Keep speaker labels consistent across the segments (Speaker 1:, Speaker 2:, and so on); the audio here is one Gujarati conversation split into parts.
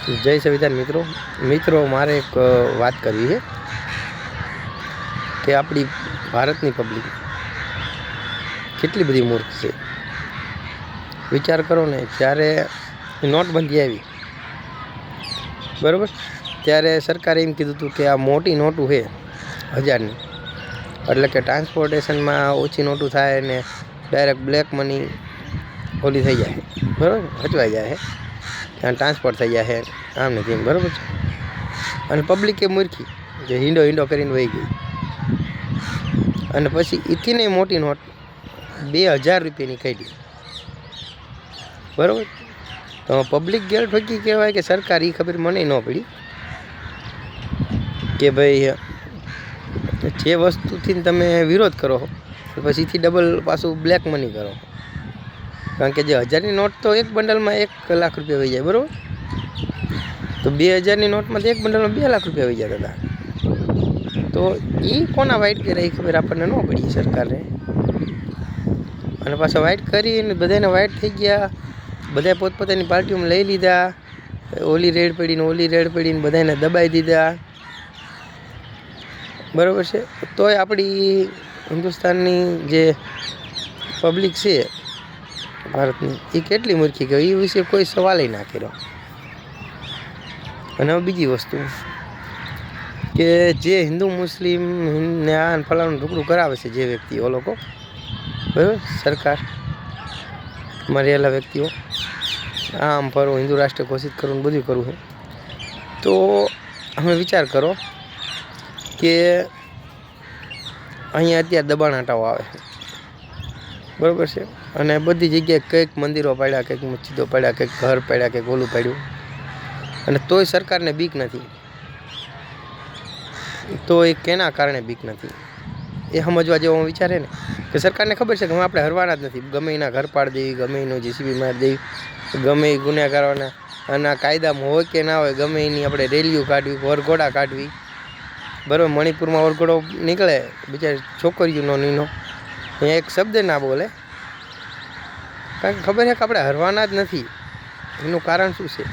Speaker 1: જય સંવિધાન મિત્રો મારે એક વાત કરવી છે કે આપણી ભારતની પબ્લિક કેટલી બધી મૂર્ખ છે. વિચાર કરો ને, જ્યારે નોટબંધી આવી બરાબર, ત્યારે સરકારે એમ કીધું હતું કે આ મોટી નોટું છે 1000ની, એટલે કે ટ્રાન્સપોર્ટેશનમાં ઓછી નોટું થાય ને ડાયરેક્ટ બ્લેક મની ઓલી થઈ જાય, બરાબર, હચવાઈ જાય, ત્યાં ટ્રાન્સપોર્ટ થઈ જાય આમ ને તેમ, બરાબર છે. અને પબ્લિક એ મૂર્ખી જે હિંડો કરીને વહી ગઈ. અને પછી એથી નહીં મોટી નોટ 2000 રૂપિયાની કાઢી, બરાબર. તો પબ્લિક ગેર ઠોકી કહેવાય કે સરકાર? એ ખબર મને ન પડી કે ભાઈ જે વસ્તુથી તમે વિરોધ કરો પછીથી ડબલ પાછું બ્લેક મની કરો. કારણ કે જે 1000ની નોટ તો એક બંડલમાં 1 લાખ રૂપિયા વહી જાય, બરાબર. તો 2000ની નોટમાં તો એક બંડલમાં 2 લાખ રૂપિયા વહી જતા હતા. તો એ કોના વાઇટ કર્યા એ ખબર આપણને ન પડી સરકારને. અને પાછા વાઇટ કરીને બધાને વાઇટ થઈ ગયા, બધા પોતપોતાની પાર્ટીઓમાં લઈ લીધા. ઓલી રેડ પડીને બધાને દબાઈ દીધા, બરાબર છે. તોય આપણી હિન્દુસ્તાનની જે પબ્લિક છે ભારતની, એ કેટલી મૂર્ખી કહેવાય, એ વિશે કોઈ સવાલ ના કર્યો. અને હવે બીજી વસ્તુ કે જે હિન્દુ મુસ્લિમ ને આ ફલાણું ઢુકડું કરાવે છે જે વ્યક્તિઓ લોકો, બરાબર, સરકારમાં રહેલા વ્યક્તિઓ, આમ ફરો હિન્દુ રાષ્ટ્ર ઘોષિત કરવું, બધું કરવું છે. તો અમે વિચાર કરો કે અહીંયા અત્યારે દબાણ હટાવો આવે છે, બરાબર છે. અને બધી જગ્યાએ કંઈક મંદિરો પાડ્યા, કંઈક મસ્જિદો પાડ્યા, કંઈક ઘર પાડ્યા, કંઈક ઓલું પાડ્યું, અને તોય સરકારને બીક નથી. તો એ કેના કારણે બીક નથી એ સમજવા જેવો વિચારે ને, કે સરકારને ખબર છે કે હું આપણે હરવાના જ નથી. ગમે એના ઘર પાડી દેવી, ગમે એનો જીસીબી મારી દેવી, ગમે એ ગુનેગારોના અને કાયદામાં હોય કે ના હોય, ગમે એની આપણે રેલીઓ કાઢવી, વરઘોડા કાઢવી, બરાબર. મણિપુરમાં વરઘોડો નીકળે, બિચારી છોકરીઓનો નીનો, અહીંયા એક શબ્દ ના બોલે, કારણ કે ખબર છે કે આપણે હરવાના જ નથી. એનું કારણ શું છે?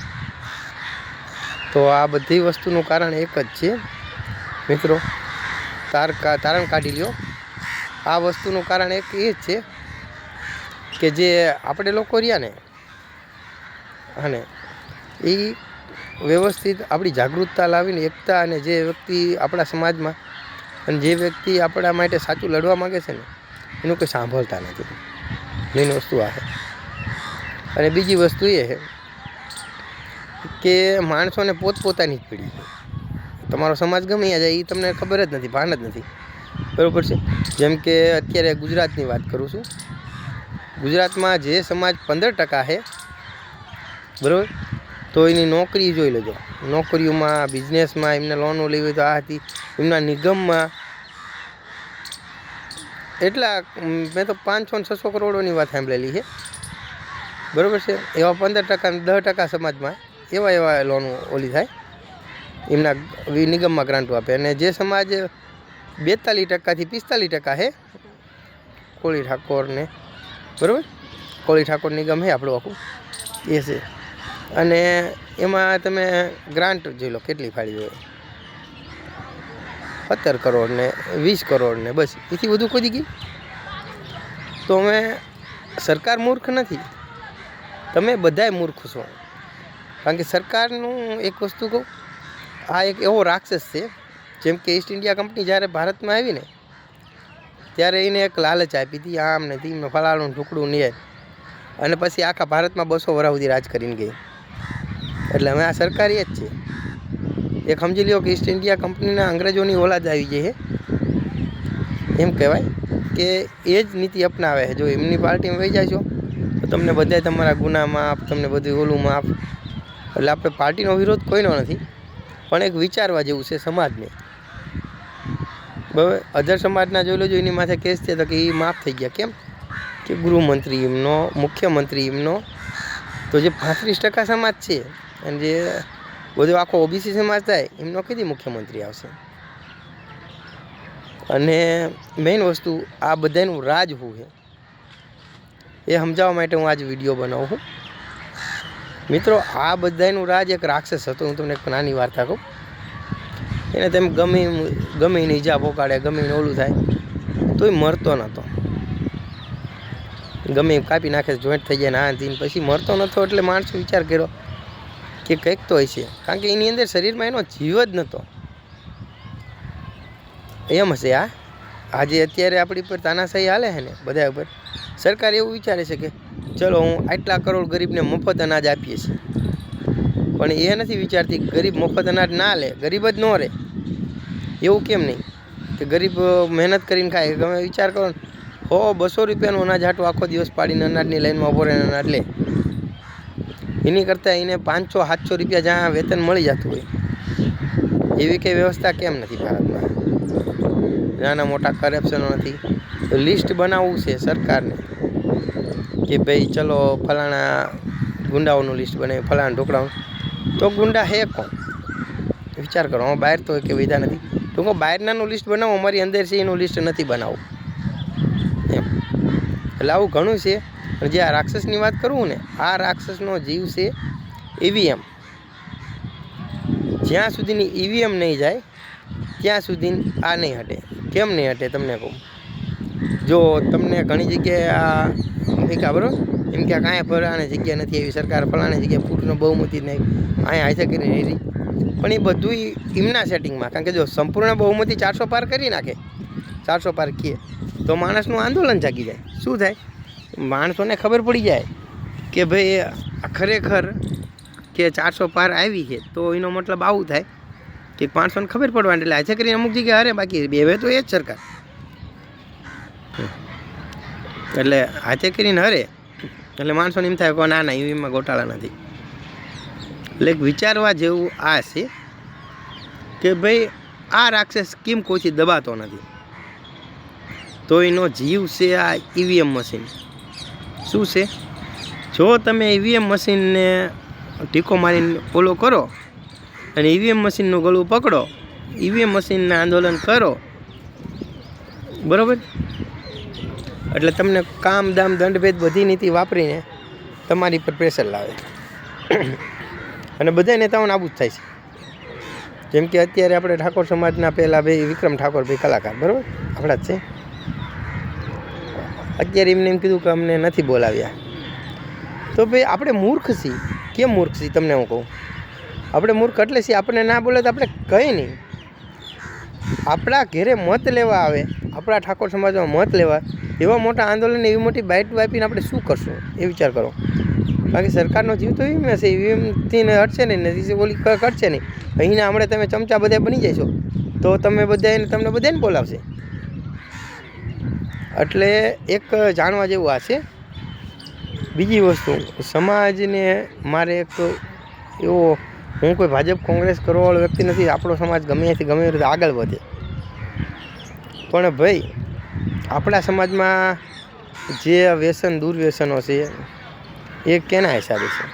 Speaker 1: તો આ બધી વસ્તુનું કારણ એક જ છે મિત્રો, તારણ કાઢી લ્યો. આ વસ્તુનું કારણ એક એ જ છે કે જે આપણે લોકો રહ્યા ને, અને એ વ્યવસ્થિત આપણી જાગૃતતા લાવીને એકતા, અને જે વ્યક્તિ આપણા સમાજમાં અને જે વ્યક્તિ આપણા માટે સાચું લડવા માગે છે ને, એનું કંઈ સાંભળતા નથી. મેઇન વસ્તુ આ છે. અને બીજી વસ્તુ એ છે કે માણસોને પોતપોતાની જ પીડી છે. તમારો સમાજ ગમે ત્યાં જાય એ તમને ખબર જ નથી, ભાન જ નથી, બરાબર છે. જેમ કે અત્યારે ગુજરાતની વાત કરું છું. ગુજરાતમાં જે સમાજ 15% છે, બરાબર, તો એની નોકરી જોઈ લેજો. નોકરીઓમાં, બિઝનેસમાં એમને લોનો લેવી હોય તો આ હતી, એમના નિગમમાં એટલા, મેં તો 500-600 કરોડોની વાત સાંભળેલી છે, બરાબર છે. એવા 15% 10% સમાજમાં એવા લોનો ઓલી થાય, એમના નિગમમાં ગ્રાન્ટો આપે. અને જે સમાજ 42%થી 45% છે, કોળી ઠાકોરને, બરાબર, કોળી ઠાકોર નિગમ છે આપણું આખું એ છે. અને એમાં તમે ગ્રાન્ટ જોઈ લો કેટલી ફાળી હોય, 17 કરોડ ને 20 કરોડ ને, બસ. એથી વધુ કોઈ ગઈ. તો અમે સરકાર મૂર્ખ નથી, તમે બધાય મૂર્ખ છો. કારણ કે સરકારનું એક વસ્તુ કહું, આ એક એવો રાક્ષસ છે. જેમ કે ઈસ્ટ ઇન્ડિયા કંપની જ્યારે ભારતમાં આવી ને, ત્યારે એને એક લાલચ આપી હતી, આમ ને તેમને ફલાણું ઢુકડું નહીં, અને પછી આખા ભારતમાં 200 વર્ષ સુધી રાજ કરીને ગઈ. એટલે હવે આ સરકારી જ છે. એક સમજી લ્યો કે ઈસ્ટ ઇન્ડિયા કંપનીના અંગ્રેજોની ઓલાદ આવી જાય છે, એમ કહેવાય કે એ જ નીતિ અપનાવે છે. જો એમની પાર્ટીમાં વહી જાય છો તો તમને બધાય તમારા ગુના માફ, તમને બધું ઓલું માફ. એટલે આપણે પાર્ટીનો વિરોધ કોઈનો નથી, પણ એક વિચારવા જેવું છે સમાજને, બરાબર. અધર સમાજના જોઈ લો, એની માથે કેસ છે તો કે એ માફ થઈ ગયા. કેમ? કે ગૃહમંત્રી એમનો, મુખ્યમંત્રી એમનો, તો જે 35% સમાજ છે અને જે બધો આખો ઓબીસી સમાજ થાય, એમનો કીધી મુખ્યમંત્રી આવશે. અને મેઇન વસ્તુ આ બધાનું રાજ શું છે એ સમજાવવા માટે હું આજ વિડીયો બનાવું છું. મિત્રો આ બધાનું રાજ એક રાક્ષસ હતો. હું તમને એક નાની વાર્તા કહું. એને તેમ ગમે એને ઈજા પોકાડે, ગમે એને ઓલું થાય તોય મરતો નહોતો. ગમે કાપી નાખે, જોઈન્ટ થઈ જાય ને આ થઈને પછી મરતો નહોતો. એટલે માણસો વિચાર કર્યો કે કંઈક તો હશે, કારણ કે એની અંદર શરીરમાં એનો જીવ જ નહોતો. એમ હશે આજે અત્યારે આપણી પર તાનાશાહી હાલે છે ને બધા ઉપર. સરકાર એવું વિચારે છે કે ચલો હું આટલા કરોડ ગરીબને મફત અનાજ આપીએ છીએ, પણ એ નથી વિચારતી ગરીબ મફત અનાજ ના લે, ગરીબ જ ન રહે. એવું કેમ નહીં કે ગરીબ મહેનત કરીને ખાય? તમે વિચાર કરો ને, 100-200 રૂપિયાનું અનાજ હાટું આખો દિવસ પાડીને અનાજની લાઈનમાં ઊભો રહીને અનાજ લે, એની કરતાં એને 500-700 રૂપિયા જ્યાં વેતન મળી જતું હોય, એવી કંઈ વ્યવસ્થા કેમ નથી ભારતમાં? નાના મોટા કરપ્શનો નથી. તો લિસ્ટ બનાવવું છે સરકારને કે ભાઈ ચલો ફલાણા ગુંડાઓનું લિસ્ટ બનાવી, ફલાણા ઢોકળાઓનું. તો ગુંડા હે કોણ? વિચાર કરો. હું બહાર તો કે વિધા નથી, તો હું બહારનાનું લિસ્ટ બનાવો, અમારી અંદર છે એનું લિસ્ટ નથી બનાવવું એમ. એટલે આવું ઘણું છે. પણ જે આ રાક્ષસની વાત કરું ને, આ રાક્ષસનો જીવ છે ઈવીએમ. જ્યાં સુધીની ઈવીએમ નહીં જાય ત્યાં સુધી આ નહીં હટે. કેમ નહીં હટે તમને કહું. જો તમને ઘણી જગ્યાએ આ બરાબર એમ કે કાંઈ ફલાણી જગ્યા નથી એવી, સરકાર ફલાણી જગ્યાએ પૂરનો બહુમતી નહીં અહીંયા હાઈસે કરી રહી. પણ એ બધું એમના સેટિંગમાં, કારણ કે જો સંપૂર્ણ બહુમતી 400 પાર કરી નાખે, 400 પાર કહે તો માણસનું આંદોલન જાગી જાય. શું થાય? માણસોને ખબર પડી જાય કે ભાઈ ખરેખર કે 400 પાર આવી છે, તો એનો મતલબ આવું થાય કે 500ને ખબર પડવાની. એટલે હાઈસે કરીને અમુક જગ્યાએ હારે, બાકી બે તો એ જ સરકાર. એટલે હાથે કરીને હરે એટલે માણસોને એમ થાય કે ના એમાં ગોટાળા નથી. એટલે વિચારવા જેવું આ છે કે ભાઈ આ રાક્ષસ કેમ કોઈથી દબાતો નથી? તો એનો જીવ છે આ ઈવીએમ મશીન. શું છે? જો તમે ઈવીએમ મશીનને ટીકો મારીને ફોલો કરો અને ઈવીએમ મશીનનું ગળું પકડો, ઈવીએમ મશીનના આંદોલન કરો, બરાબર, એટલે તમને કામ દામ દંડભેદ બધી નીતિ વાપરીને તમારી પર પ્રેશર લાવે અને બધા નેતાઓ નાબૂદ થાય છે. જેમ કે અત્યારે આપણે ઠાકોર સમાજના પહેલાં ભાઈ વિક્રમ ઠાકોર ભાઈ કલાકાર, બરાબર, આપણા જ છે. અત્યારે એમને એમ કીધું કે અમને નથી બોલાવ્યા. તો ભાઈ આપણે મૂર્ખ છીએ. કેમ મૂર્ખ છીએ તમને હું કહું? આપણે મૂર્ખ એટલે છીએ, આપણને ના બોલે તો આપણે કંઈ નહીં. આપણા ઘેરે મત લેવા આવે, આપણા ઠાકોર સમાજમાં મત લેવા, એવા મોટા આંદોલન, એવી મોટી બાઇટ વાપીને આપણે શું કરશું એ વિચાર કરો. બાકી સરકારનો જીવ તો ઈવીએમ હશે, ઈવીએમથી હટશે નહીં, નથી ઓલી કરશે નહીં. અહીંના હમણાં તમે ચમચા બધા બની જશો તો તમને બધાને બોલાવશે. એટલે એક જાણવા જેવું આ છે. બીજી વસ્તુ, સમાજને મારે એક એવો, હું કોઈ ભાજપ કોંગ્રેસ કરવાવાળો વ્યક્તિ નથી. આપણો સમાજ ગમે એ રીતે આગળ વધે, પણ ભાઈ આપણા સમાજમાં જે વ્યસન દુર્વ્યસનો છે એ કેના હિસાબે છે?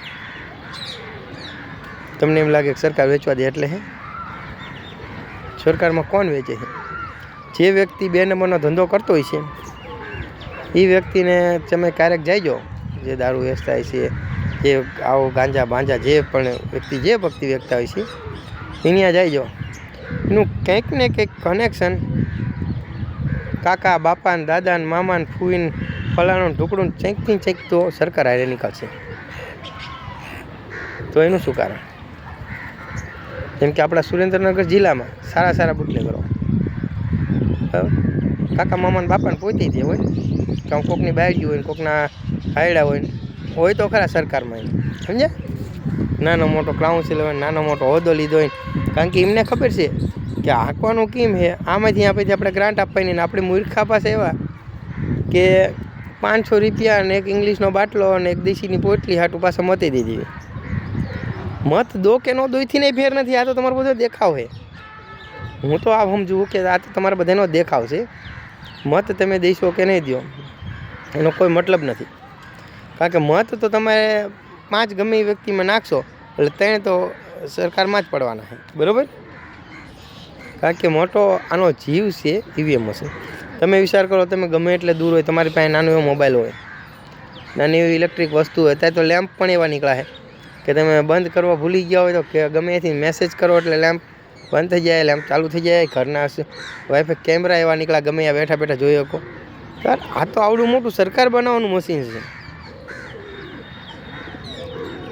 Speaker 1: તમને એમ લાગે કે સરકાર વેચવા દે એટલે હે? સરકારમાં કોણ વેચે છે? જે વ્યક્તિ 2 નંબરનો ધંધો કરતો હોય છે એ વ્યક્તિને તમે ક્યારેક જાયજો, જે દારૂ વેચતા હોય છે, જે આવો ગાંજા બાંજા જે પણ ભક્તિ વ્યક્તા હોય છે, અહીંયા જાયજો, એનું કંઈક ને કંઈક કનેક્શન કાકા બાપા ને દાદા ને મામા ને ફૂઈને ફલાણું ઢોકળું ચેંકથી ચેંક તો સરકાર હારે નીકળશે. તો એનું શું કારણ? જેમ કે આપણા સુરેન્દ્રનગર જિલ્લામાં સારા બુટલેગરો, કાકા મામા ને બાપાને પોતે જ હોય, કાં કોકની બાયડી હોય ને કોકના હાયડા હોય તો ખરા સરકારમાં, સમજ્યા? નાનો મોટો કાઉન્સિલ હોય, નાનો મોટો હોદ્દો લીધો હોય, કારણ કે એમને ખબર છે કે હાંકવાનું કેમ છે. આમાંથી આપણે ગ્રાન્ટ આપવાની ને આપણે મૂર્ખા પાસે એવા કે 500 રૂપિયા ને એક ઇંગ્લિશનો બાટલો અને એક દેશીની પોટલી હાટું પાછા મતી દીધી. મત દો કે ન દોયથી નહીં ફેર નથી. આ તો તમારો બધો દેખાવ છે. હું તો આ સમજું કે આ તો તમારા બધાનો દેખાવ છે. મત તમે દેશો કે નહીં દો એનો કોઈ મતલબ નથી, કારણ કે મત તો તમે 5 ગમે એ વ્યક્તિમાં નાખશો એટલે 3 તો સરકારમાં જ પડવાના છે, બરાબર? કારણ કે મોટો આનો જીવ છે ઈવીએમ મશીન. તમે વિચાર કરો, તમે ગમે એટલે દૂર હોય, તમારી પાસે નાનો એવો મોબાઈલ હોય, નાની એવી ઇલેક્ટ્રિક વસ્તુ હોય, અત્યારે તો લેમ્પ પણ એવા નીકળ્યા છે કે તમે બંધ કરવા ભૂલી ગયા હોય તો કે ગમે ત્યાંથી મેસેજ કરો એટલે લેમ્પ બંધ થઈ જાય, લેમ્પ ચાલુ થઈ જાય. ઘરના વાઈફાઈ કેમેરા એવા નીકળ્યા, ગમે ત્યાં બેઠા બેઠા જોઈ શકો. યાર આ તો આવડું મોટું સરકાર બનાવવાનું મશીન છે,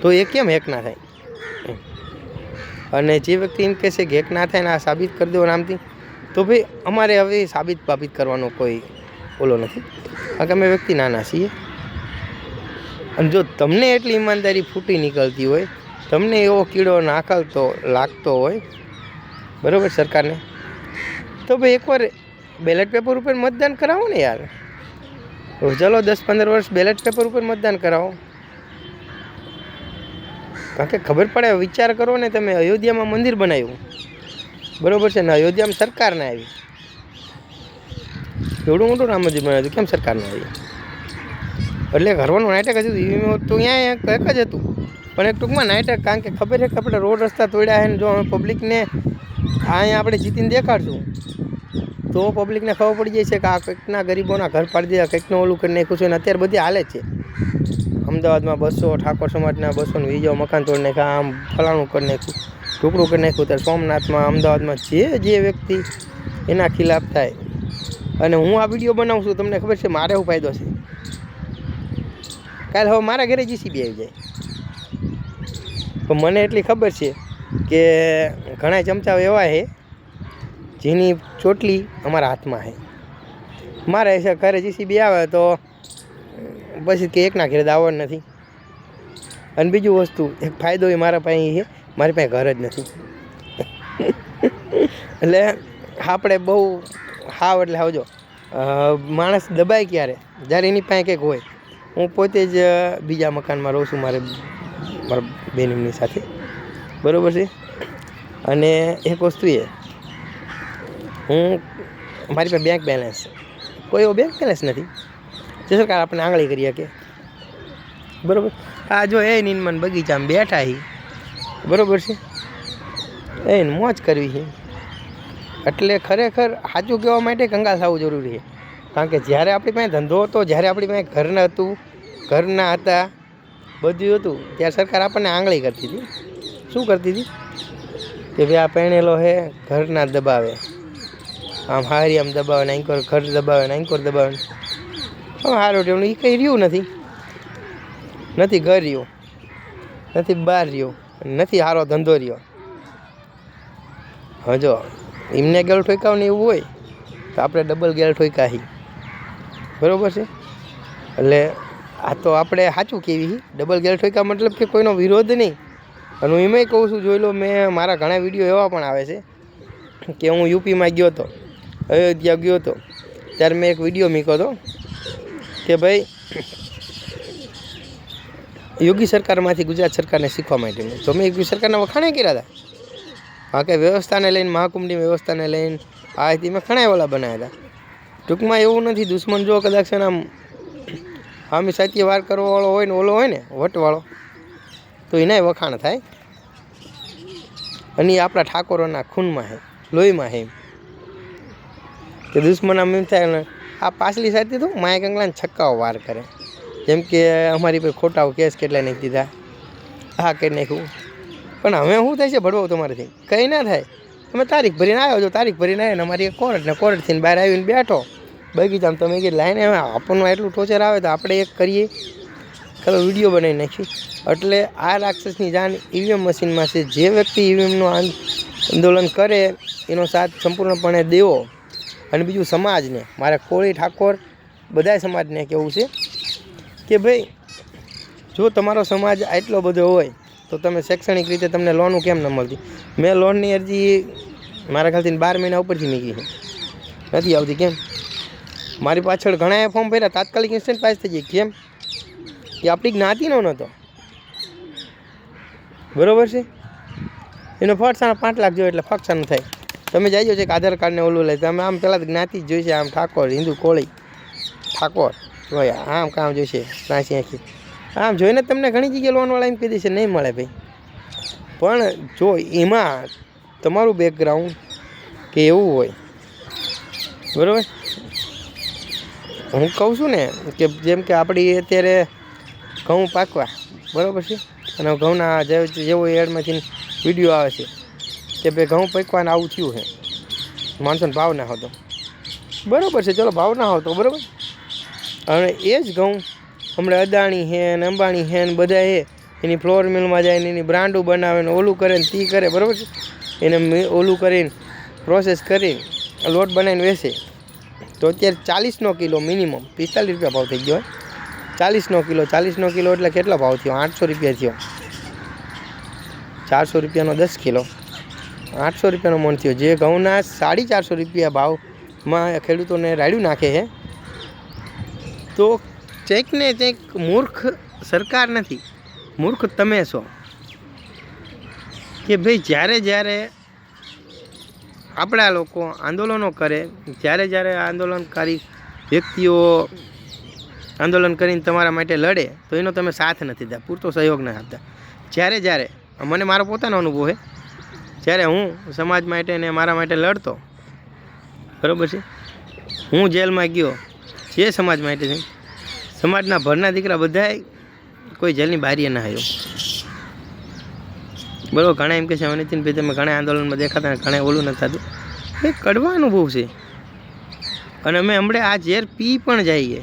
Speaker 1: તો એ કેમ હેક ના થાય? અને જે વ્યક્તિ એમ કહેશે કે હેક ના થાય ને આ સાબિત કરી દો નામથી, તો ભાઈ અમારે હવે સાબિત કરવાનો કોઈ ઓલો નથી, કારણ કે અમે વ્યક્તિ નાના છીએ. અને જો તમને એટલી ઈમાનદારી ફૂટી નીકળતી હોય, તમને એવો કીડો લાગતો હોય બરાબર સરકારને, તો ભાઈ એકવાર બેલેટ પેપર ઉપર મતદાન કરાવો ને યાર. ચલો 10-15 વર્ષ બેલેટ પેપર ઉપર મતદાન કરાવો, કારણ કે ખબર પડે. વિચાર કરો ને, તમે અયોધ્યામાં મંદિર બનાવ્યું બરાબર છે ને, અયોધ્યામાં સરકાર ના આવી, એવડું મોટું રામ મંદિર બનાવ્યું, કેમ સરકાર ના આવી? એટલે કરવાનું નાટક હતું. ઈવીએમ તો અહીંયા એક જ હતું, પણ એક ટૂંકમાં નાટક, કારણ કે ખબર છે કે આપણે રોડ રસ્તા તોડ્યા છે ને, જો અમે પબ્લિકને અહીંયા આપણે જીતીને દેખાડશું તો પબ્લિકને ખબર પડી જાય છે કે આ કંઈકના ગરીબોના ઘર પાડી દીધા, કંઈકનું ઓલું કરી નાખ્યું છે. અને અત્યારે બધી હાલે જ છે. અમદાવાદમાં 200 ઠાકોર સમાજના 200 ને 20 મકાન તોડી નાખ્યા, આમ ફલાણું કરી નાખ્યું, ટુકડું કરી નાખ્યું. ત્યારે સોમનાથમાં, અમદાવાદમાં જે વ્યક્તિ એના ખિલાફ થાય. અને હું આ વિડીયો બનાવું છું, તમને ખબર છે મારે શું ફાયદો છે? કાલે હવે મારા ઘરે જીસીબી આવી જાય, પણ મને એટલી ખબર છે કે ઘણા ચમચાઓ એવા છે જેની ચોટલી અમારા હાથમાં છે. મારા ઘરે જીસીબી આવે તો પછી કે એકના ઘરે દાવડ નથી. અને બીજું વસ્તુ એક ફાયદો એ મારા પાસે છે, મારી પાસે ઘર જ નથી. એટલે આપણે બહુ એટલે આવજો માણસ દબાય ક્યારે? જ્યારે એની પાસે કંઈક હોય. હું પોતે જ બીજા મકાનમાં રહું છું મારા બેનની સાથે, બરાબર છે. અને એક વસ્તુ એ, મારી પાસે બેંક બેલેન્સ, કોઈ એવો બેંક બેલેન્સ નથી જે સરકાર આપણે આંગળી કરી શકે, બરાબર. આ જો એ નીનમન બગીચામાં બેઠા હી, બરાબર છે, એને મોજ કરવી છે. એટલે ખરેખર સાચું કહેવા માટે કંગાલ થવું જરૂરી છે, કારણ કે જ્યારે આપણી પાસે ધંધો હતો, જ્યારે આપણી પાસે ઘરના હતા, બધું હતું, ત્યારે સરકાર આપણને આંગળી કરતી હતી. શું કરતી હતી? કે ભાઈ આ પહેણેલો છે, ઘરના દબાવે, આમ હારી આમ દબાવે, નાઈકોર ઘર દબાવે, નાઈકોર દબાવે. હવે સારું ટેવનું એ કંઈ રહ્યું નથી ઘર રહ્યું, નથી બહાર રહ્યું, નથી સારો ધંધો રહ્યો. હા જો એમને ગેલ ઠોકાવ ને એવું હોય તો આપણે ડબલ ગેલ ઠોકાહી, બરાબર છે. એટલે આ તો આપણે સાચું કહેવી, ડબલ ગેલ ઠોકા મતલબ કે કોઈનો વિરોધ નહીં. અને હું એમાંય કહું છું, જોઈ લો, મેં મારા ઘણા વિડીયો એવા પણ આવે છે કે હું યુપીમાં ગયો હતો, અયોધ્યા ગયો હતો, ત્યારે મેં એક વિડીયો મૂક્યો હતો કે ભાઈ યોગી સરકારમાંથી ગુજરાત સરકારને શીખવા માટેનું. તો મેં યોગી સરકારના વખાણે કર્યા હતા, હા કે વ્યવસ્થાને લઈને, મહાકુંભની વ્યવસ્થાને લઈને આ હતી, મેં ઘણા ઓલા બનાવ્યા હતા. ટૂંકમાં એવું નથી, દુશ્મન જો કદાચ આમ સાચી વાર કરવાવાળો હોય ને, ઓલો હોય ને વટવાળો, તો એનાય વખાણ થાય. અને એ આપણા ઠાકોરોના ખૂનમાં છે, લોહીમાં છે. કે દુશ્મન આમ એમ થાય ને, આ પાછલી સાઈડથી તો માય કંગલાને છક્કાઓ વાર કરે, જેમ કે અમારી પર ખોટા કેસ કેટલા નાખી દીધા, હા કરી નાખ્યું. પણ હવે શું થાય છે ભરવાવું તમારેથી? કંઈ ના થાય. તમે તારીખ ભરીને આવ્યો છો, તારીખ ભરીને આવ્યો ને અમારી એક કોર્ટ ને કોર્ટથી બહાર આવીને બેઠો બગીચામાં, તમે કે લાઈને હવે આપણને એટલું ટોચર આવે તો આપણે એક કરીએ, ચાલો વિડીયો બનાવી નાખીએ. એટલે આ રાક્ષસની જાન ઈવીએમ મશીનમાં છે. જે વ્યક્તિ ઈવીએમનું આંદોલન કરે એનો સાથ સંપૂર્ણપણે દેવો. અને બીજું સમાજને, મારે કોળી ઠાકોર બધાય સમાજને કહેવું છે કે ભાઈ જો તમારો સમાજ આટલો બધો હોય તો તમે શૈક્ષણિક રીતે તમને લોનું કેમ ન મળતી? મેં લોનની અરજી મારા ખ્યાલથી 12 મહિના ઉપરથી મૂકી છે, નથી આવતી. કેમ? મારી પાછળ ઘણાએ ફોર્મ ભર્યા, તાત્કાલિક ઇન્સ્ટન્ટ પાસ થઈ જાય. કેમ? એ આપણી જ્ઞાતિનો નહોતો, બરાબર છે. એનો ફટસાનો 5 લાખ જોઈએ એટલે ફટસાનું થાય. તમે જાઈજો છે કે આધાર કાર્ડને ઓલું લઈ, તમે આમ પહેલાં જ્ઞાતિ જ જોઈશે, આમ ઠાકોર, હિન્દુ, કોળી, ઠાકોર હોય, આમ કામ જોઈશે, 80 આમ જોઈને તમને ઘણી જગ્યાએ લોનવાળા એમ કહી દેશે નહીં મળે ભાઈ. પણ જો એમાં તમારું બેકગ્રાઉન્ડ કે એવું હોય, બરાબર. હું કહું છું ને કે જેમ કે આપણી અત્યારે ઘઉં પાકવા, બરાબર છે, અને ઘઉંના જેવો એડમાંથી વિડીયો આવે છે કે ભાઈ ઘઉં પકવાને આવું થયું છે, માણસોને ભાવ ના હતો. બરાબર છે, ચલો ભાવ ના હોતો બરાબર. અને એ જ ઘઉં હમણાં અદાણી છે ને અંબાણી છે ને બધા છે એની ફ્લોર મિલમાં જાય ને એની બ્રાન્ડું બનાવે ને ઓલું કરે ને તી કરે બરાબર છે. એને ઓલું કરીને પ્રોસેસ કરીને લોટ બનાવીને વેચે. તો અત્યારે 40નો કિલો મિનિમમ 45 રૂપિયા ભાવ થઈ ગયો. 40નો કિલો એટલે કેટલો ભાવ થયો? 800 રૂપિયા થયો. 400 રૂપિયાનો 10 કિલો, 800 રૂપિયાનો મણ થયો. જે ઘઉંના 450 રૂપિયા ભાવમાં ખેડૂતોને રાડ્યું નાખે છે. તો ચેક ને ચેક મૂર્ખ સરકાર નથી, મૂર્ખ તમે છો કે ભાઈ જ્યારે આપણા લોકો આંદોલનો કરે, જ્યારે આંદોલનકારી વ્યક્તિઓ આંદોલન કરીને તમારા માટે લડે તો એનો તમે સાથ નથી દેતા, પૂરતો સહયોગ નથી આપતા. જ્યારે મને મારો પોતાનો અનુભવ છે, જ્યારે હું સમાજ માટે ને મારા માટે લડતો બરાબર છે, હું જેલમાં ગયો જે સમાજ માટે છે, સમાજના ભરના દીકરા બધાય કોઈ જેલની બારીએ ના આવ્યો બરાબર. ઘણા એમ કહે છે નીતિનભાઈ તમે ઘણા આંદોલનમાં દેખાતા ને ઘણા ઓલું નથી થતું. એ કડવા અનુભવ છે. અને અમે હમણાં આ ઝેર પી પણ જઈએ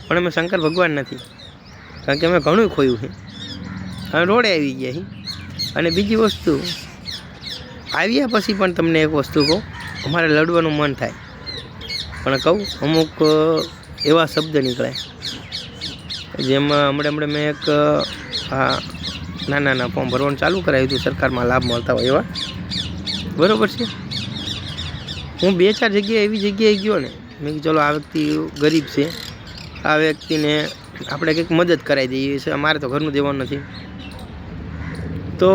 Speaker 1: પણ અમે શંકર ભગવાન નથી, કારણ કે અમે ઘણું ખોયું છે, હવે રોડે આવી ગયા છીએ. અને બીજી વસ્તુ આવ્યા પછી પણ તમને એક વસ્તુ કહું, અમારે લડવાનું મન થાય પણ કહું અમુક એવા શબ્દ નીકળે જેમાં હમણાં મેં એક નાના ફોર્મ ભરવાનું ચાલુ કરાવ્યું હતું, સરકારમાં લાભ મળતા હોય એવા બરાબર છે. હું 2-4 જગ્યાએ એવી જગ્યાએ ગયો ને, મેં કીધું ચલો આ વ્યક્તિ ગરીબ છે, આ વ્યક્તિને આપણે કંઈક મદદ કરાવી દઈએ છે, અમારે તો ઘરનું દેવાનું નથી. તો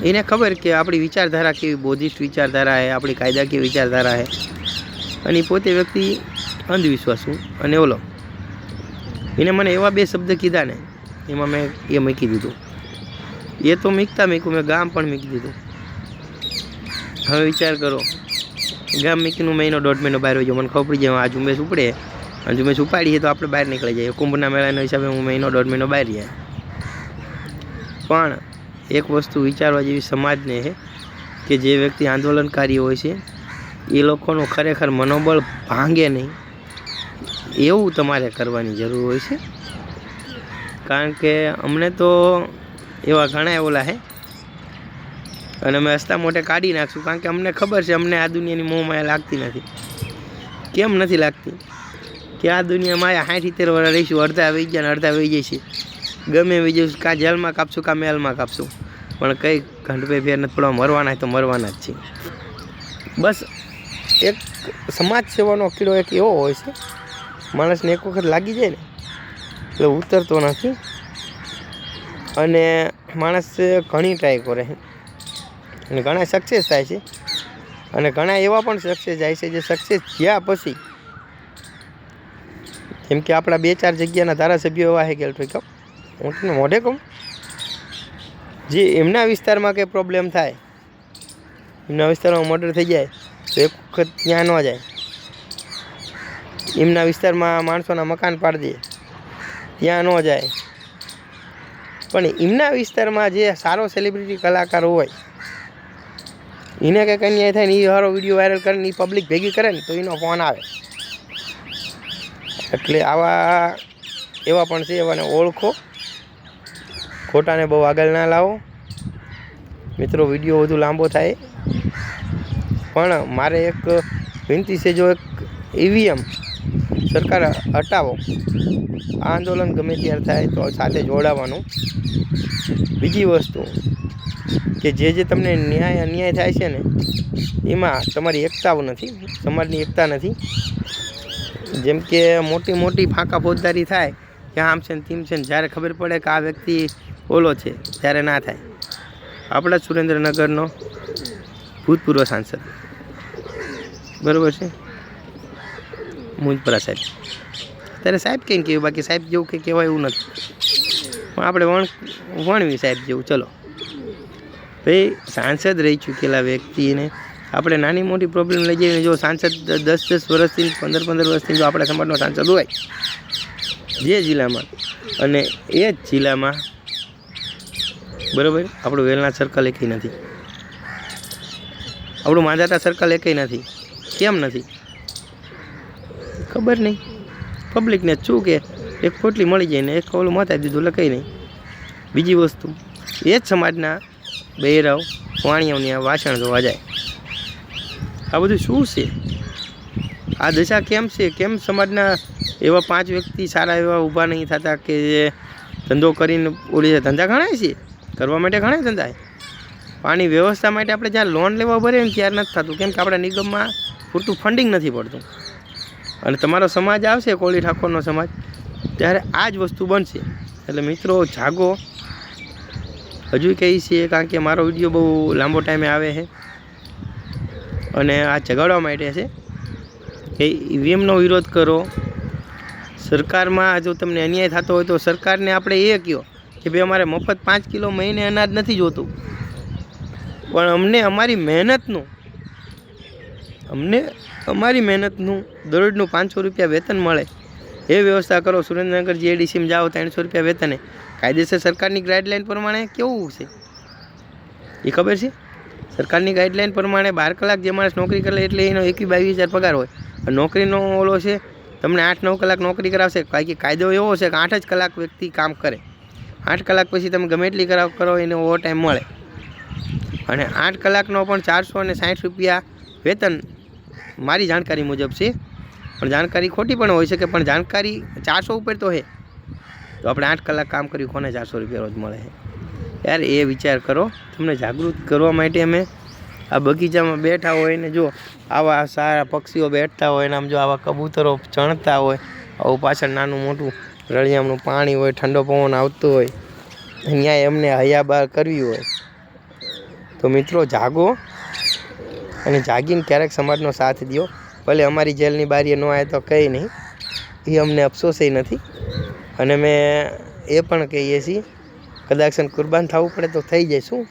Speaker 1: એને ખબર કે આપણી વિચારધારા કેવી બૌદ્ધિસ્ટ વિચારધારા છે, આપણી કાયદાકીય વિચારધારા છે. અને પોતે વ્યક્તિ અંધવિશ્વાસુ અને ઓલો એને મને એવા 2 શબ્દ કીધા ને એમાં મેં એ મૂકી દીધું. એ તો મૂકતા મેં ગામ પણ મૂકી દીધું. હવે વિચાર કરો, ગામ મૂકીને મહિનો 1.5 મહિનો બહાર હોય ગયો, મને ખબર પડી જાય આ ઝુંબેશ ઉપડે અને ઝુંબેશ ઉપાડીએ તો આપણે બહાર નીકળી જઈએ. કુંભના મેળાના હિસાબે હું મહિનો 1.5 મહિનો બહાર રહ્યા. પણ એક વસ્તુ વિચારવા જેવી સમાજને છે કે જે વ્યક્તિ આંદોલનકારી હોય છે એ લોકોનું ખરેખર મનોબળ ભાંગે નહીં એવું તમારે કરવાની જરૂર હોય છે. કારણ કે અમને તો એવા ઘણા ઓલા છે અને અમે હસતા મોઢે કાઢી નાખશું, કારણ કે અમને ખબર છે અમને આ દુનિયાની મોહમાયા લાગતી નથી. કેમ નથી લાગતી કે આ દુનિયામાં 60-70 વર્ષ રહીશું, અડધા વહી ગયા ને અડધા વહી જાય છે. ગમે વહી જઈશું, કાં જેલમાં કાપશું કાં મહેલમાં કાપશું, પણ કંઈ ઘંટપે ફેર નથી પડવા. મરવાના તો મરવાના જ છે. બસ એક સમાજ સેવાનો કીડો એક એવો હોય છે, માણસને એક વખત લાગી જાય ને એટલે ઉતરતો નથી. અને માણસ ઘણી ટ્રાય કરે છે અને ઘણા સક્સેસ થાય છે અને ઘણા એવા પણ સક્સેસ જાય છે જે સક્સેસ થયા પછી, જેમ કે આપણા 2-4 જગ્યાના ધારાસભ્યો એવા છે કે કહું હું તમને મોઢે કહું, જે એમના વિસ્તારમાં કંઈ પ્રોબ્લેમ થાય, એમના વિસ્તારમાં મર્ડર થઈ જાય તો એક વખત ત્યાં ન જાય. એમના વિસ્તારમાં માણસોના મકાન પાડી દે ત્યાં ન જાય. પણ એમના વિસ્તારમાં જે સારો સેલિબ્રિટી કલાકાર હોય એને કંઈક અન્યાય થાય ને એ સારો વિડીયો વાયરલ કરે ને એ પબ્લિક ભેગી કરે ને તો એનો ફોન આવે. એટલે એવા પણ છે, એવાને ઓળખો, ખોટાને બહુ આગળ ના લાવો. મિત્રો વિડીયો વધુ લાંબો થાય પણ મારે એક વિનંતી છે, જો એક EVM સરકાર હટાવો, આંદોલન ગમે ત્યારે થાય તો સાથે જોડાવાનું. બીજી વસ્તુ કે જે તમને અન્યાય થાય છે ને એમાં તમારી એકતાઓ નથી, સમાજની એકતા નથી. જેમ કે મોટી ફાંકા ફોજદારી થાય કે આમ છે ને તેમ છે ને, જ્યારે ખબર પડે કે આ વ્યક્તિ ઓલો છે ત્યારે ના થાય. આપણા સુરેન્દ્રનગરનો ભૂતપૂર્વ સાંસદ બરાબર છે મુંજપરા સાહેબ, ત્યારે સાહેબ કંઈ કહેવું, બાકી સાહેબ જેવું કંઈ કહેવાય એવું નથી, પણ આપણે વણવી સાહેબ જેવું. ચલો ભાઈ, સાંસદ રહી ચૂકેલા વ્યક્તિને આપણે નાની મોટી પ્રોબ્લેમ લઈ જઈને, જો સાંસદ 10-10 વર્ષથી 15-15 વર્ષથી જો આપણા સમાજનો સાંસદ હોય જે જિલ્લામાં, અને એ જ જિલ્લામાં બરાબર. આપણું વેલનાથ સર્કલ એકેય નથી, આપણું માંધાતા સર્કલ એકેય નથી. કેમ નથી ખબર નહીં. પબ્લિકને શું કે એક પોટલી મળી જાય ને એક ઓલું મતાવી દીધું એટલે કંઈ નહીં. બીજી વસ્તુ એ જ સમાજના બહેરાવ વાણિયાઓની આ વાસણ જોવા જાય. આ બધું શું છે? આ દશા કેમ છે? કેમ સમાજના એવા 5 વ્યક્તિ સારા એવા ઊભા નહીં થતા કે જે ધંધો કરીને ઓલી ધંધા ઘણા છે, કરવા માટે ઘણા ધંધા છે. પાણી વ્યવસ્થા માટે આપણે જ્યાં લોન લેવા ભરે ને ત્યારે નથી થતું, કેમ કે આપણા નિગમમાં પૂરતું ફંડિંગ નથી પડતું. અને તમારો સમાજ આવશે, કોળી ઠાકોરનો સમાજ, ત્યારે આ જ વસ્તુ બનશે. એટલે મિત્રો જાગો. હજુ કહી છે કારણ કે મારો વિડીયો બહુ લાંબો ટાઈમે આવે છે અને આ જગાડવા માટે છે કે ઈવીએમનો વિરોધ કરો. સરકારમાં જો તમને અન્યાય થતો હોય તો સરકારને આપણે એ કહો કે ભાઈ અમારે મફત 5 કિલો મહિને અનાજ નથી જોતું, પણ અમને અમારી મહેનતનું દરરોજનું 500 રૂપિયા વેતન મળે એ વ્યવસ્થા કરો. સુરેન્દ્રનગર જીઆઈડીસીમાં જાઓ 300 રૂપિયા વેતને. કાયદેસર સરકારની ગાઈડલાઈન પ્રમાણે કેવું છે એ ખબર છે? સરકારની ગાઈડલાઈન પ્રમાણે 12 કલાક જે માણસ નોકરી કરે એટલે એનો 21-22 હજાર પગાર હોય. નોકરીનો ઓલો છે તમને 8-9 કલાક નોકરી કરાવશે. કારણ કે કાયદો એવો છે કે 8 જ કલાક વ્યક્તિ કામ કરે. 8 કલાક પછી તમે ગમે એટલી કરો એને ઓવર ટાઈમ મળે. અને 8 કલાકનો પણ 460 રૂપિયા વેતન મારી જાણકારી મુજબ છે. પણ જાણકારી ખોટી પણ હોઈ શકે, પણ જાણકારી 400 ઉપર તો છે. તો આપણે 8 કલાક કામ કર્યું, કોને 400 રૂપિયા રોજ મળે છે યાર? એ વિચાર કરો. તમને જાગૃત કરવા માટે અમે આ બગીચામાં બેઠા હોય ને જો આવા સારા પક્ષીઓ બેઠતા હોય ને આમ જો આવા કબૂતરો ચણતા હોય, આવું પાછળ નાનું મોટું રળિયામનું પાણી હોય, ઠંડો પવન આવતો હોય, અહીંયા એમને હૈયાબાર કરવી હોય તો મિત્રો જાગો અને જાગીને ક્યારેક સમાજનો સાથ દો. ભલે અમારી જેલની બારીએ ન આવે તો કંઈ નહીં, એ અમને અફસોસ નથી. અને મેં એ પણ કહીએ છીએ કદાચ કુરબાન થવું પડે તો થઈ જાય. શું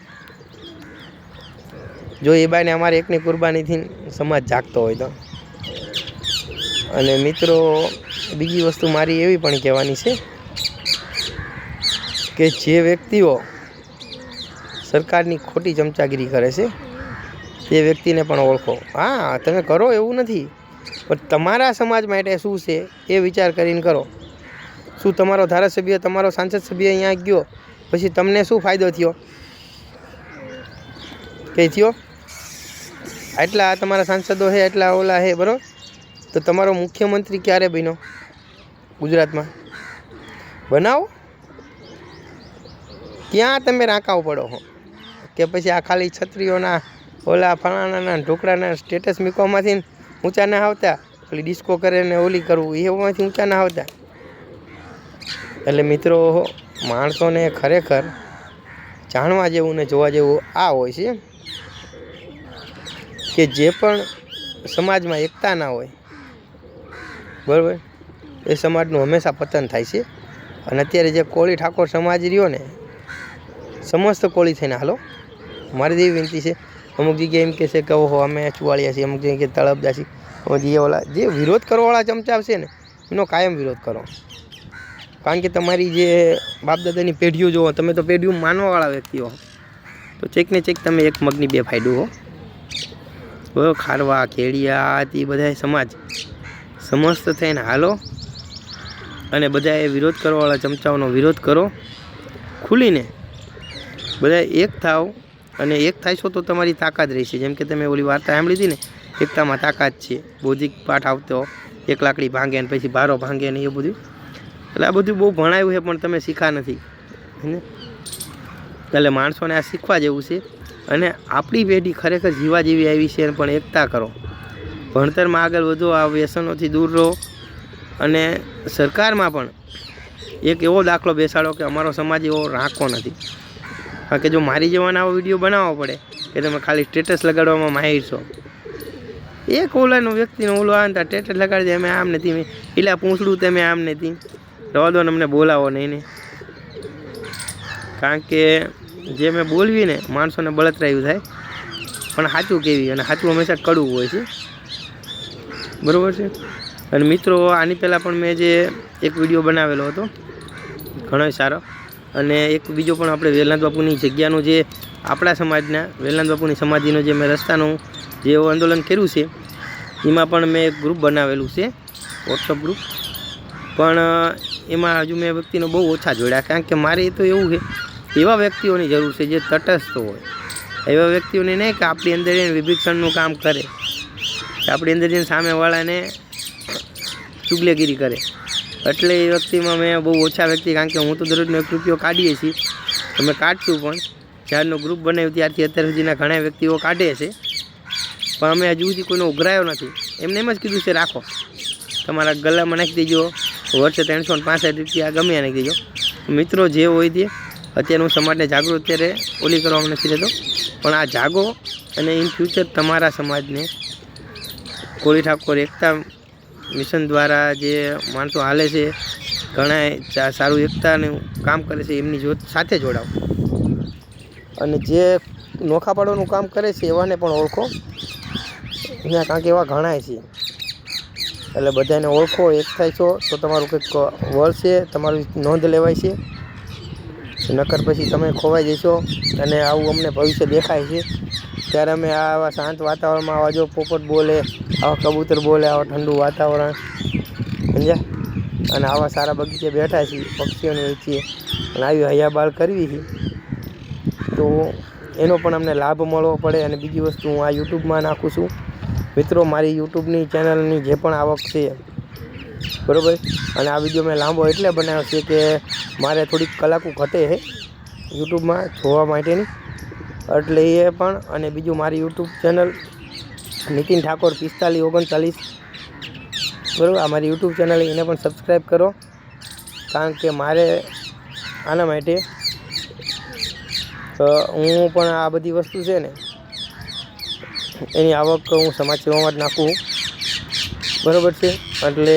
Speaker 1: જો એ બાને અમારે એકની કુરબાનીથી સમાજ જાગતો હોય તો. અને મિત્રો બીજી વસ્તુ મારી એવી પણ કહેવાની છે કે જે વ્યક્તિઓ સરકારની ખોટી ચમચાગીરી કરે છે તે વ્યક્તિને પણ ઓળખો. હા, તમે કરો એવું નથી, પણ તમારા સમાજ માટે શું છે એ વિચાર કરીને કરો. શું તમારો ધારાસભ્ય, તમારો સાંસદ સભ્ય અહીંયા ગયો પછી તમને શું ફાયદો થયો? કંઈ થયો? એટલા તમારા સાંસદો છે, એટલા ઓલા છે, બરાબર. તો તમારો મુખ્યમંત્રી ક્યારે બન્યો ગુજરાતમાં? બનાવો. ત્યાં તમે રાંકાવ પડો હો કે પછી આ ખાલી છત્રીઓના ઓલા ફલાણાના ઢોકળાના સ્ટેટસ મૂકવામાંથી ઊંચા ના આવતા, ઓલી ડિસ્કો કરે ને ઓલી કરવું એમાંથી ઊંચા ના આવતા. એટલે મિત્રો માણસોને ખરેખર જાણવા જેવું ને જોવા જેવું આ હોય છે કે જે પણ સમાજમાં એકતા ના હોય, બરાબર, એ સમાજનું હંમેશા પતન થાય છે. અને અત્યારે જે કોળી ઠાકોર સમાજ રહ્યો ને, સમસ્ત કોળી થઈને હાલો. મારી એવી વિનંતી છે. અમુક જગ્યાએ એમ કહે છે કે ઓહો અમે ચુવાળિયા છીએ, અમુક જગ્યાએ કે તળપદા છીએ. જે ઓલા જે વિરોધ કરવાવાળા ચમચા છે ને એનો કાયમ વિરોધ કરો. કારણ કે તમારી જે બાપદાદાની પેઢીઓ જોવો, તમે તો પેઢીઓ માનવાવાળા વ્યક્તિઓ હો, તો ચેક ને ચેક તમે એક મગની 2 ફાયદો હો. બરાબર. ખારવા, કેડિયા, તે બધા સમાજ સમસ્ત થઈને હાલો અને બધાએ વિરોધ કરવાવાળા ચમચાઓનો વિરોધ કરો. ખુલીને બધા એક થાવ અને એક થાશો તો તમારી તાકાત રહેશે. જેમ કે તમે ઓલી વાર્તા સાંભળી હતી ને, એકતામાં તાકાત છે. બૌદ્ધિક પાઠ આવતો, એક લાકડી ભાંગે ને પછી ભારો ભાંગે ને એ બધું. એટલે આ બધું બહુ ભણાવ્યું છે પણ તમે શીખા નથી. એટલે માણસોને આ શીખવા જેવું છે. અને આપણી પેઢી ખરેખર જીવા જેવી આવી છે, પણ એકતા કરો, ભણતરમાં આગળ વધો, આ વ્યસનોથી દૂર રહો. અને સરકારમાં પણ એક એવો દાખલો બેસાડો કે અમારો સમાજ એવો રાંકો નથી. કારણ કે જો મારી જેવાને આવો વિડીયો બનાવવો પડે કે તમે ખાલી સ્ટેટસ લગાડવામાં માહિર છો, એક ઓલાનો વ્યક્તિનો ઓલો આવે ને સ્ટેટસ લગાડી દે અમે આમ નથી, એલા પૂછડું તમે આમ નથી, રવા દો ને અમને બોલાવો નહીં ને. કારણ કે જે મેં બોલવી ને માણસોને બળતરાયું થાય, પણ સાચું કેવી, અને સાચું હંમેશા કડવું હોય છે, બરાબર છે. અને મિત્રો આની પહેલાં પણ મેં જે એક વિડીયો બનાવેલો હતો ઘણો સારો, અને એક બીજો પણ આપણે વેલનાથ બાપુની જગ્યાનું જે આપણા સમાજના વેલનાથ બાપુની સમાધિનો જે મેં રસ્તાનું જે આંદોલન કર્યું છે એમાં પણ મેં એક ગ્રુપ બનાવેલું છે, વોટ્સઅપ ગ્રુપ, પણ એમાં હજુ મેં વ્યક્તિનો બહુ ઓછા જોડ્યા, કારણ કે મારે તો એવું છે એવા વ્યક્તિઓની જરૂર છે જે તટસ્થ હોય, એવા વ્યક્તિઓને નહીં કે આપણી અંદર એને વિભીષણનું કામ કરે, કે આપણી અંદર જઈને સામેવાળાને ચુગલેગીરી કરે. એટલે એ વ્યક્તિમાં મેં બહુ ઓછા વ્યક્તિ, કારણ કે હું તો દરરોજનો 1 રૂપિયો કાઢીએ છીએ, અમે કાઢશું પણ જ્યારનો ગ્રુપ બનાવ્યું ત્યારથી અત્યાર સુધીના ઘણા વ્યક્તિઓ કાઢે છે, પણ અમે હજુ સુધી કોઈનો ઉઘરાયો નથી. એમને એમ જ કીધું છે રાખો, તમારા ગલામાં નાખી દેજો, વર્ષે 365 રૂપિયા ગમે નાખી દેજો. મિત્રો જે હોય તે અત્યારે હું સમાજને જાગૃત અત્યારે ઓલી કરવામાં નથી રહેતો, પણ આ જાગો અને ઇન ફ્યુચર તમારા સમાજને કોળી ઠાકોર એકતા મિશન દ્વારા જે માણસો હાલે છે, ઘણા સારું એકતાનું કામ કરે છે, એમની સાથે જોડાઓ. અને જે નોખા પાડવાનું કામ કરે છે એવાને પણ ઓળખો અહીંયા, કારણ કે એવા ઘણાય છે. એટલે બધાને ઓળખો, એક થાય છો તો તમારું કંઈક વળશે, તમારી નોંધ લેવાય છે, નકર પછી તમે ખોવાઈ જશો. અને આવું અમને ભવિષ્ય દેખાય છે ત્યારે અમે આવા શાંત વાતાવરણમાં આવા જો પોપટ બોલે, આવા કબૂતર બોલે, આવા ઠંડુ વાતાવરણ સમજ્યા, અને આવા સારા બગીચે બેઠા છીએ, પક્ષીઓને વચ્ચે અને આવી હૈયાબાળ કરવી છે, તો એનો પણ અમને લાભ મળવો પડે. અને બીજી વસ્તુ હું આ યુટ્યુબમાં નાખું છું મિત્રો, મારી યુટ્યુબની ચેનલની જે પણ આવક છે બરાબર, અને આ વિડીયો મેં લાંબો એટલે બનાવ્યો છે કે મારે થોડીક કલાકો ઘટે છે યુટ્યુબમાં જોવા માટેની, એટલે એ પણ. અને બીજું મારી યુટ્યુબ ચેનલ નીતિન ઠાકોર 4539 બરાબર, આ મારી યુટ્યુબ ચેનલ એને પણ સબસ્ક્રાઈબ કરો, કારણ કે મારે આના માટે હું પણ આ બધી વસ્તુ છે ને એની આવક હું સમાજ સેવામાં જ નાખું બરાબર છે. એટલે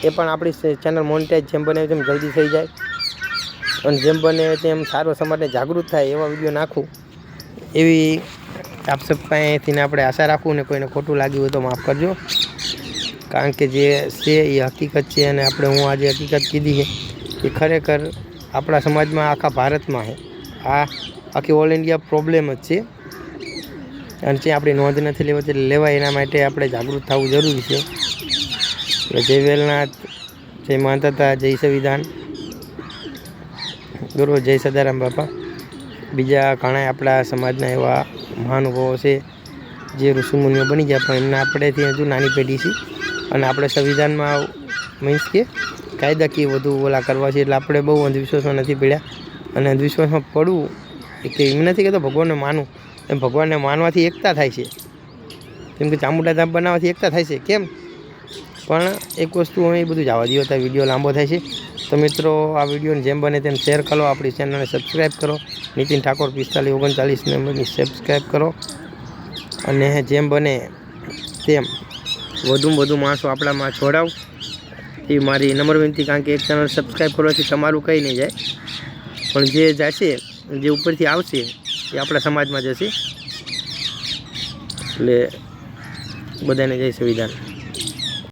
Speaker 1: એ પણ આપણી ચેનલ મોનિટાઈઝ જેમ બને તેમ જલ્દી થઈ જાય, અને જેમ બને તેમ સારો સમાજને જાગૃત થાય એવા વિડીયો નાખું, એવી આપ સબ પાસેથી આપણે આશા રાખું. ને કોઈને ખોટું લાગ્યું હોય તો માફ કરજો, કારણ કે જે છે એ હકીકત છે. અને આપણે હું આજે હકીકત કીધી છે એ ખરેખર આપણા સમાજમાં, આખા ભારતમાં છે, આ આખી ઓલ ઇન્ડિયા પ્રોબ્લેમ જ છે. અને જે આપણી નોંધ નથી લેવાય એના માટે આપણે જાગૃત થવું જરૂરી છે. જય વેલનાથ, જય માનતા, જય સંવિધાન, ગુરુ, જય સદારામ બાપા. બીજા ઘણા આપણા સમાજના એવા મહાનુભાવો છે જે ઋષિમુનિઓ બની ગયા, પણ એમના આપણેથી હજુ નાની પેઢી છે, અને આપણે સંવિધાનમાં મીન્સ કે કાયદાકીય વધુ ઓલા કરવા છે. એટલે આપણે બહુ અંધવિશ્વાસમાં નથી પડ્યા. અને અંધવિશ્વાસમાં પડવું કે એમ નથી કહેતો ભગવાનને માનવું, એમ ભગવાનને માનવાથી એકતા થાય છે, કેમ કે ચામુંડા ધામ બનાવવાથી એકતા થાય છે. કેમ? પણ એક વસ્તુ એ બધું જવા દો, તો વિડીયો લાંબો થાય છે. તો મિત્રો આ વિડીયોને જેમ બને તેમ શેર કરો, આપણી ચેનલને સબસ્ક્રાઈબ કરો, નીતિન ઠાકોર 4539 નંબરની સબસ્ક્રાઈબ કરો, અને જેમ બને તેમ વધુમાં વધુ માણસો આપણામાં જોડાવ એ મારી નમ્ર વિનંતી. કારણ કે એક ચેનલ સબસ્ક્રાઈબ કરવાથી તમારું કંઈ નહીં જાય, પણ જે જશે, જે ઉપરથી આવશે એ આપણા સમાજમાં જશે. એટલે બધાને જય સંવિધાન.